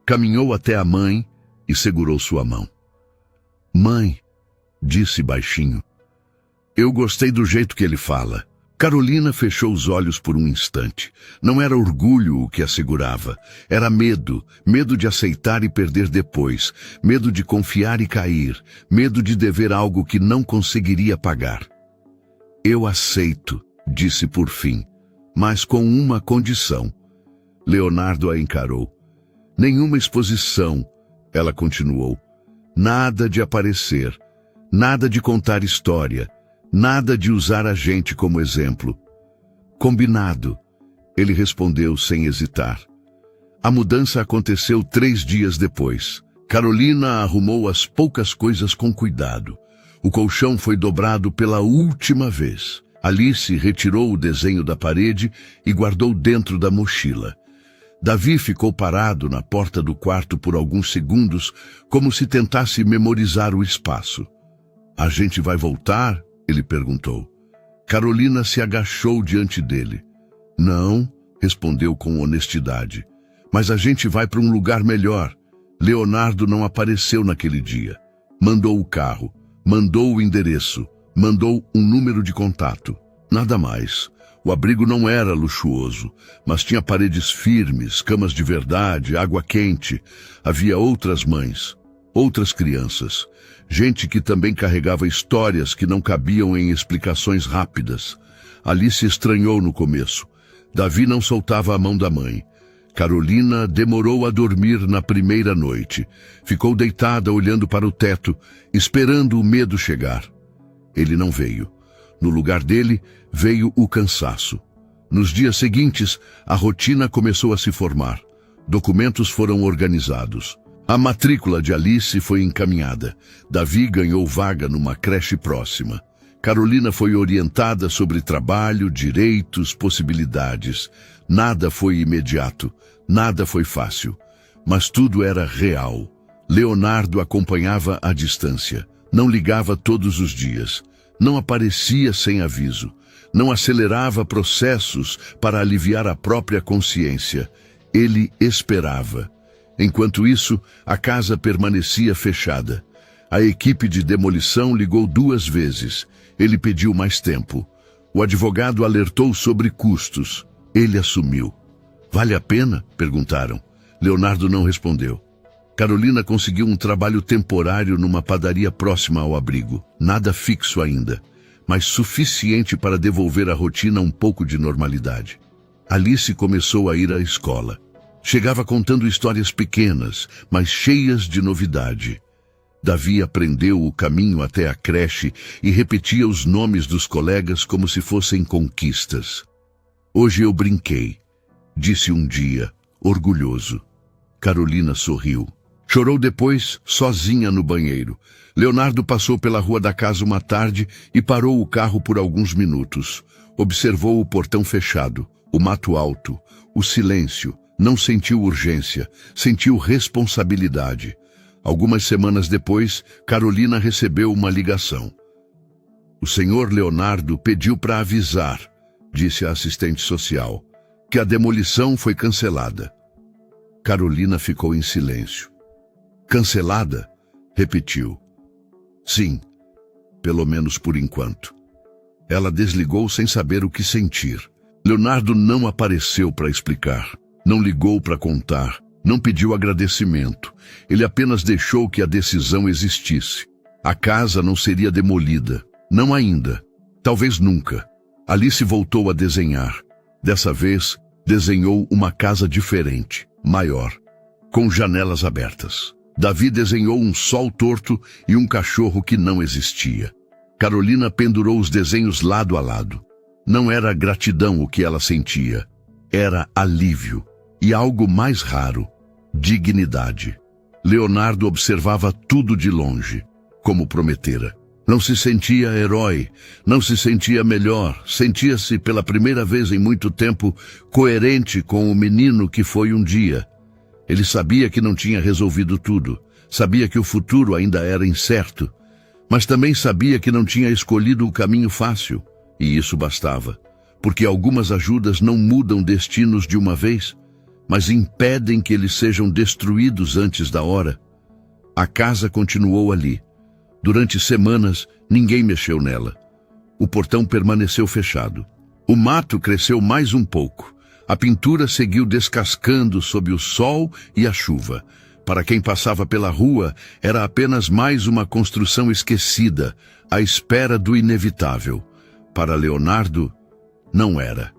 Caminhou até a mãe e segurou sua mão. Mãe, disse baixinho. Eu gostei do jeito que ele fala. Carolina fechou os olhos por um instante. Não era orgulho o que a segurava. Era medo. Medo de aceitar e perder depois. Medo de confiar e cair. Medo de dever algo que não conseguiria pagar. Eu aceito, disse por fim, mas com uma condição. Leonardo a encarou. Nenhuma exposição, ela continuou. Nada de aparecer. Nada de contar história. Nada de usar a gente como exemplo. Combinado, ele respondeu sem hesitar. A mudança aconteceu 3 dias depois. Carolina arrumou as poucas coisas com cuidado. O colchão foi dobrado pela última vez. Alice retirou o desenho da parede e guardou dentro da mochila. Davi ficou parado na porta do quarto por alguns segundos, como se tentasse memorizar o espaço. A gente vai voltar? Ele perguntou. Carolina se agachou diante dele. Não, respondeu com honestidade. Mas a gente vai para um lugar melhor. Leonardo não apareceu naquele dia. Mandou o carro, mandou o endereço, mandou um número de contato. Nada mais. O abrigo não era luxuoso, mas tinha paredes firmes, camas de verdade, água quente. Havia outras mães, outras crianças. Gente que também carregava histórias que não cabiam em explicações rápidas. Alice estranhou no começo. Davi não soltava a mão da mãe. Carolina demorou a dormir na primeira noite. Ficou deitada olhando para o teto, esperando o medo chegar. Ele não veio. No lugar dele, veio o cansaço. Nos dias seguintes, a rotina começou a se formar. Documentos foram organizados. A matrícula de Alice foi encaminhada. Davi ganhou vaga numa creche próxima. Carolina foi orientada sobre trabalho, direitos, possibilidades. Nada foi imediato, nada foi fácil. Mas tudo era real. Leonardo acompanhava à distância. Não ligava todos os dias. Não aparecia sem aviso. Não acelerava processos para aliviar a própria consciência. Ele esperava. Enquanto isso, a casa permanecia fechada. A equipe de demolição ligou 2 vezes. Ele pediu mais tempo. O advogado alertou sobre custos. Ele assumiu. Vale a pena? Perguntaram. Leonardo não respondeu. Carolina conseguiu um trabalho temporário numa padaria próxima ao abrigo. Nada fixo ainda, mas suficiente para devolver à rotina um pouco de normalidade. Alice começou a ir à escola. Chegava contando histórias pequenas, mas cheias de novidade. Davi aprendeu o caminho até a creche e repetia os nomes dos colegas como se fossem conquistas. Hoje eu brinquei, disse um dia, orgulhoso. Carolina sorriu. Chorou depois, sozinha no banheiro. Leonardo passou pela rua da casa uma tarde e parou o carro por alguns minutos. Observou o portão fechado, o mato alto, o silêncio. Não sentiu urgência, sentiu responsabilidade. Algumas semanas depois, Carolina recebeu uma ligação. O senhor Leonardo pediu para avisar, disse a assistente social, que a demolição foi cancelada. Carolina ficou em silêncio. Cancelada? Repetiu. Sim, pelo menos por enquanto. Ela desligou sem saber o que sentir. Leonardo não apareceu para explicar, não ligou para contar, não pediu agradecimento. Ele apenas deixou que a decisão existisse. A casa não seria demolida, não ainda, talvez nunca. Alice voltou a desenhar. Dessa vez, desenhou uma casa diferente, maior, com janelas abertas. Davi desenhou um sol torto e um cachorro que não existia. Carolina pendurou os desenhos lado a lado. Não era gratidão o que ela sentia. Era alívio. E algo mais raro, dignidade. Leonardo observava tudo de longe, como prometera. Não se sentia herói, não se sentia melhor, sentia-se pela primeira vez em muito tempo coerente com o menino que foi um dia. Ele sabia que não tinha resolvido tudo, sabia que o futuro ainda era incerto, mas também sabia que não tinha escolhido o caminho fácil, e isso bastava, porque algumas ajudas não mudam destinos de uma vez, mas impedem que eles sejam destruídos antes da hora. A casa continuou ali. Durante semanas, ninguém mexeu nela. O portão permaneceu fechado. O mato cresceu mais um pouco. A pintura seguiu descascando sob o sol e a chuva. Para quem passava pela rua, era apenas mais uma construção esquecida, à espera do inevitável. Para Leonardo, não era.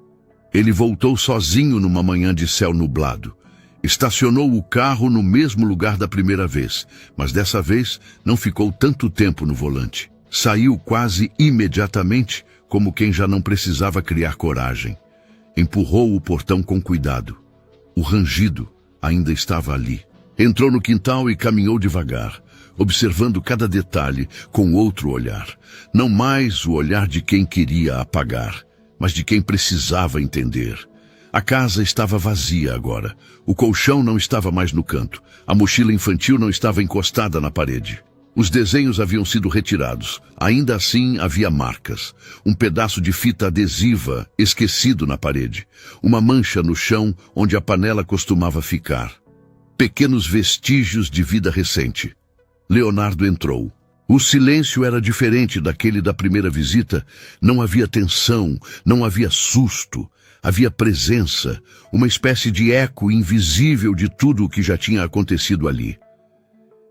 Ele voltou sozinho numa manhã de céu nublado. Estacionou o carro no mesmo lugar da primeira vez, mas dessa vez não ficou tanto tempo no volante. Saiu quase imediatamente, como quem já não precisava criar coragem. Empurrou o portão com cuidado. O rangido ainda estava ali. Entrou no quintal e caminhou devagar, observando cada detalhe com outro olhar. Não mais o olhar de quem queria apagar, mas de quem precisava entender. A casa estava vazia agora. O colchão não estava mais no canto. A mochila infantil não estava encostada na parede. Os desenhos haviam sido retirados. Ainda assim, havia marcas. Um pedaço de fita adesiva esquecido na parede. Uma mancha no chão onde a panela costumava ficar. Pequenos vestígios de vida recente. Leonardo entrou. O silêncio era diferente daquele da primeira visita. Não havia tensão, não havia susto. Havia presença, uma espécie de eco invisível de tudo o que já tinha acontecido ali.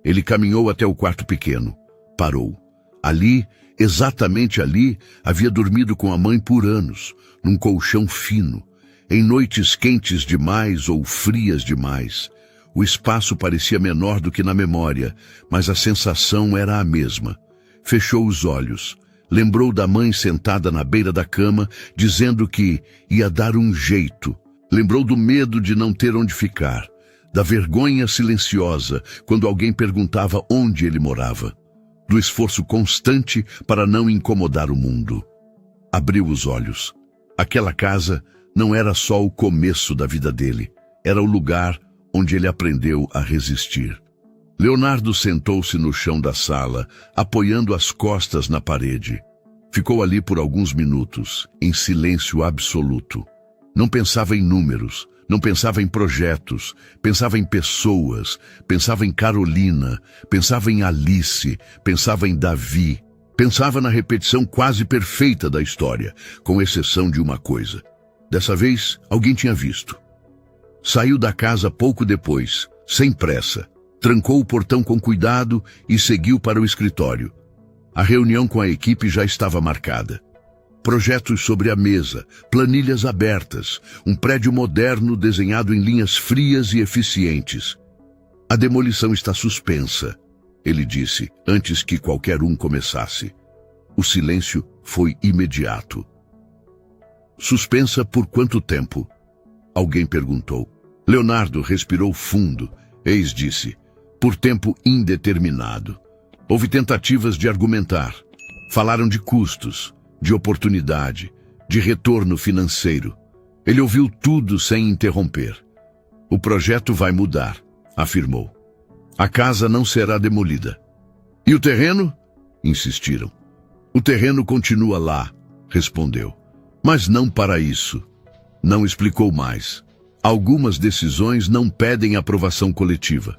Ele caminhou até o quarto pequeno. Parou. Ali, exatamente ali, havia dormido com a mãe por anos, num colchão fino, em noites quentes demais ou frias demais. O espaço parecia menor do que na memória, mas a sensação era a mesma. Fechou os olhos. Lembrou da mãe sentada na beira da cama, dizendo que ia dar um jeito. Lembrou do medo de não ter onde ficar, da vergonha silenciosa quando alguém perguntava onde ele morava, do esforço constante para não incomodar o mundo. Abriu os olhos. Aquela casa não era só o começo da vida dele, era o lugar onde ele aprendeu a resistir. Leonardo sentou-se no chão da sala, apoiando as costas na parede. Ficou ali por alguns minutos, em silêncio absoluto. Não pensava em números, não pensava em projetos, pensava em pessoas, pensava em Carolina, pensava em Alice, pensava em Davi. Pensava na repetição quase perfeita da história, com exceção de uma coisa. Dessa vez, alguém tinha visto. Saiu da casa pouco depois, sem pressa. Trancou o portão com cuidado e seguiu para o escritório. A reunião com a equipe já estava marcada. Projetos sobre a mesa, planilhas abertas, um prédio moderno desenhado em linhas frias e eficientes. A demolição está suspensa, ele disse, antes que qualquer um começasse. O silêncio foi imediato. Suspensa por quanto tempo? Alguém perguntou. Leonardo respirou fundo. Eis disse, por tempo indeterminado. Houve tentativas de argumentar. Falaram de custos, de oportunidade, de retorno financeiro. Ele ouviu tudo sem interromper. O projeto vai mudar, afirmou. A casa não será demolida. E o terreno? Insistiram. O terreno continua lá, respondeu. Mas não para isso. Não explicou mais. Algumas decisões não pedem aprovação coletiva.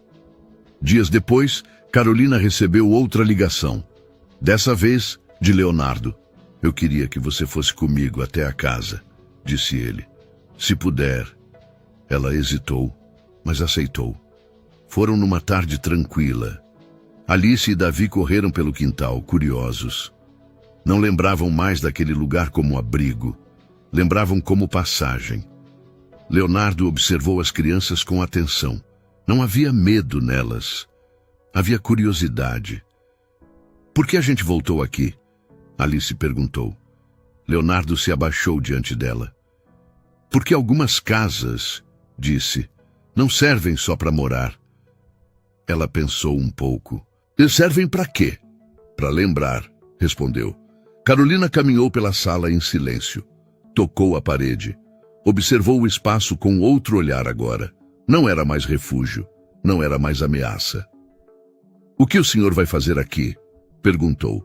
Dias depois, Carolina recebeu outra ligação. Dessa vez, de Leonardo. Eu queria que você fosse comigo até a casa, disse ele. Se puder. Ela hesitou, mas aceitou. Foram numa tarde tranquila. Alice e Davi correram pelo quintal, curiosos. Não lembravam mais daquele lugar como abrigo. Lembravam como passagem. Leonardo observou as crianças com atenção. Não havia medo nelas. Havia curiosidade. Por que a gente voltou aqui? Alice perguntou. Leonardo se abaixou diante dela. Porque algumas casas, disse, não servem só para morar. Ela pensou um pouco. E servem para quê? Para lembrar, respondeu. Carolina caminhou pela sala em silêncio. Tocou a parede. Observou o espaço com outro olhar agora. Não era mais refúgio. Não era mais ameaça. O que o senhor vai fazer aqui? Perguntou.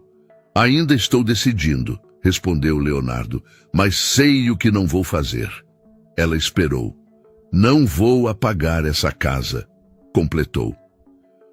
Ainda estou decidindo, respondeu Leonardo, mas sei o que não vou fazer. Ela esperou. Não vou apagar essa casa, completou.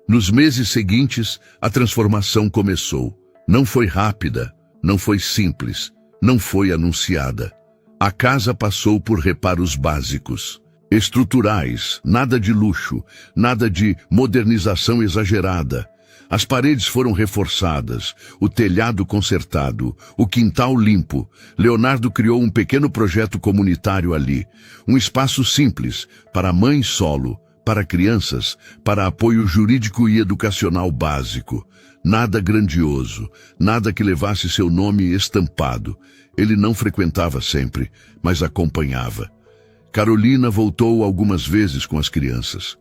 Nos meses seguintes, a transformação começou. Não foi rápida, não foi simples, não foi anunciada. A casa passou por reparos básicos, estruturais, nada de luxo, nada de modernização exagerada. As paredes foram reforçadas, o telhado consertado, o quintal limpo. Leonardo criou um pequeno projeto comunitário ali, um espaço simples para mãe solo, para crianças, para apoio jurídico e educacional básico. Nada grandioso, nada que levasse seu nome estampado. Ele não frequentava sempre, mas acompanhava. Carolina voltou algumas vezes com as crianças.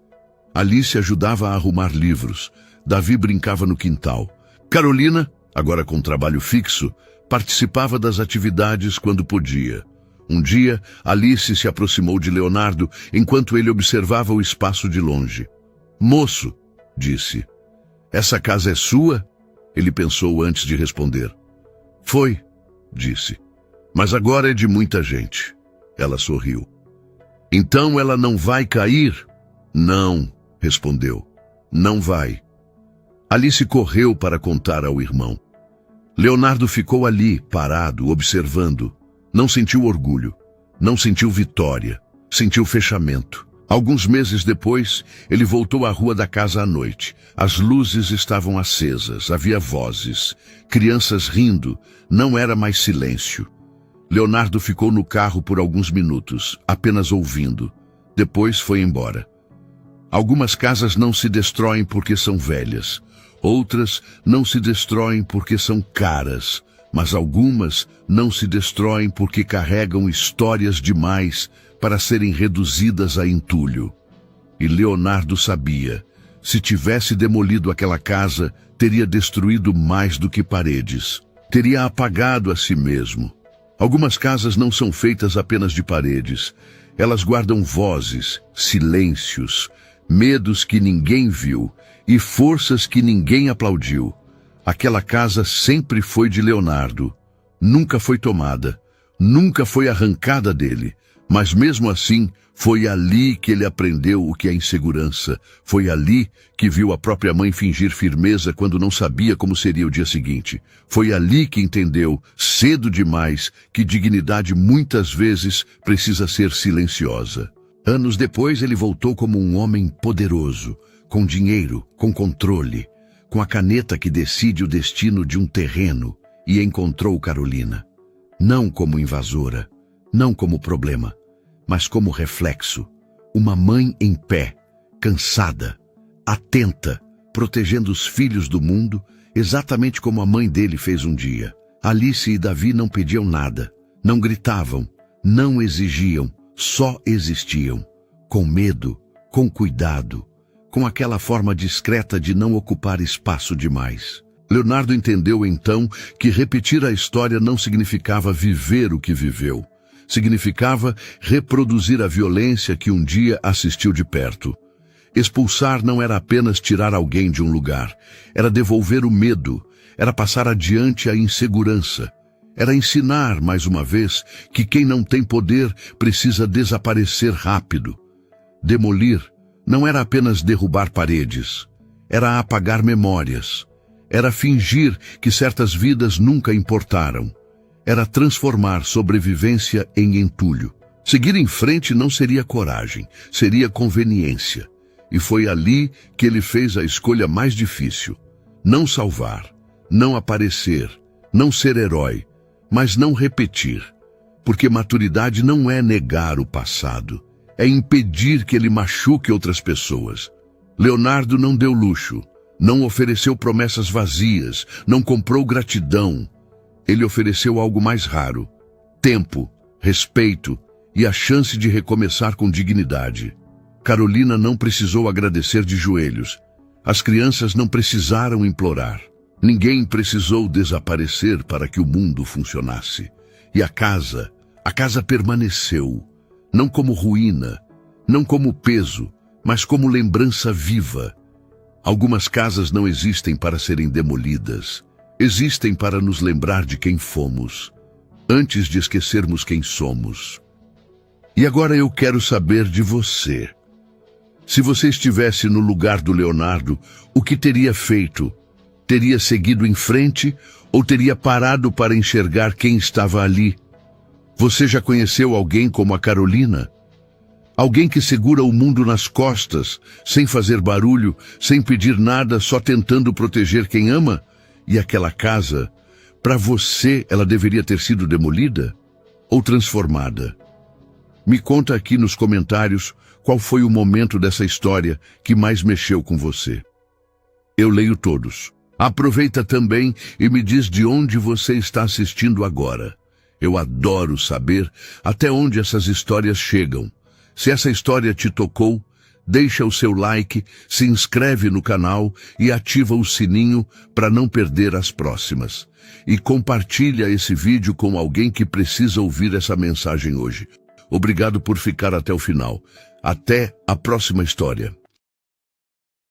Alice ajudava a arrumar livros. Davi brincava no quintal. Carolina, agora com trabalho fixo, participava das atividades quando podia. Um dia, Alice se aproximou de Leonardo enquanto ele observava o espaço de longe. Moço, disse. Essa casa é sua? Ele pensou antes de responder. Foi, disse. Mas agora é de muita gente. Ela sorriu. Então ela não vai cair? Não, respondeu. Não vai. Alice correu para contar ao irmão. Leonardo ficou ali, parado, observando. Não sentiu orgulho, não sentiu vitória, sentiu fechamento. Alguns meses depois, ele voltou à rua da casa à noite. As luzes estavam acesas, havia vozes, crianças rindo, não era mais silêncio. Leonardo ficou no carro por alguns minutos, apenas ouvindo. Depois foi embora. Algumas casas não se destroem porque são velhas. Outras não se destroem porque são caras, mas algumas não se destroem porque carregam histórias demais para serem reduzidas a entulho. E Leonardo sabia, se tivesse demolido aquela casa, teria destruído mais do que paredes. Teria apagado a si mesmo. Algumas casas não são feitas apenas de paredes. Elas guardam vozes, silêncios, medos que ninguém viu e forças que ninguém aplaudiu. Aquela casa sempre foi de Leonardo. Nunca foi tomada, nunca foi arrancada dele. Mas mesmo assim, foi ali que ele aprendeu o que é insegurança. Foi ali que viu a própria mãe fingir firmeza quando não sabia como seria o dia seguinte. Foi ali que entendeu, cedo demais, que dignidade muitas vezes precisa ser silenciosa. Anos depois, ele voltou como um homem poderoso, com dinheiro, com controle, com a caneta que decide o destino de um terreno, e encontrou Carolina. Não como invasora, não como problema, mas como reflexo. Uma mãe em pé, cansada, atenta, protegendo os filhos do mundo, exatamente como a mãe dele fez um dia. Alice e Davi não pediam nada, não gritavam, não exigiam, só existiam, com medo, com cuidado, com aquela forma discreta de não ocupar espaço demais. Leonardo entendeu então que repetir a história não significava viver o que viveu. Significava reproduzir a violência que um dia assistiu de perto. Expulsar não era apenas tirar alguém de um lugar, era devolver o medo, era passar adiante a insegurança. Era ensinar, mais uma vez, que quem não tem poder precisa desaparecer rápido. Demolir não era apenas derrubar paredes, era apagar memórias. Era fingir que certas vidas nunca importaram. Era transformar sobrevivência em entulho. Seguir em frente não seria coragem, seria conveniência. E foi ali que ele fez a escolha mais difícil. Não salvar, não aparecer, não ser herói, mas não repetir. Porque maturidade não é negar o passado, é impedir que ele machuque outras pessoas. Leonardo não deu luxo. Não ofereceu promessas vazias, não comprou gratidão. Ele ofereceu algo mais raro: tempo, respeito e a chance de recomeçar com dignidade. Carolina não precisou agradecer de joelhos. As crianças não precisaram implorar. Ninguém precisou desaparecer para que o mundo funcionasse. E a casa permaneceu, não como ruína, não como peso, mas como lembrança viva. Algumas casas não existem para serem demolidas. Existem para nos lembrar de quem fomos, antes de esquecermos quem somos. E agora eu quero saber de você. Se você estivesse no lugar do Leonardo, o que teria feito? Teria seguido em frente ou teria parado para enxergar quem estava ali? Você já conheceu alguém como a Carolina? Alguém que segura o mundo nas costas, sem fazer barulho, sem pedir nada, só tentando proteger quem ama? E aquela casa, para você, ela deveria ter sido demolida ou transformada? Me conta aqui nos comentários qual foi o momento dessa história que mais mexeu com você. Eu leio todos. Aproveita também e me diz de onde você está assistindo agora. Eu adoro saber até onde essas histórias chegam. Se essa história te tocou, deixa o seu like, se inscreve no canal e ativa o sininho para não perder as próximas. E compartilha esse vídeo com alguém que precisa ouvir essa mensagem hoje. Obrigado por ficar até o final. Até a próxima história.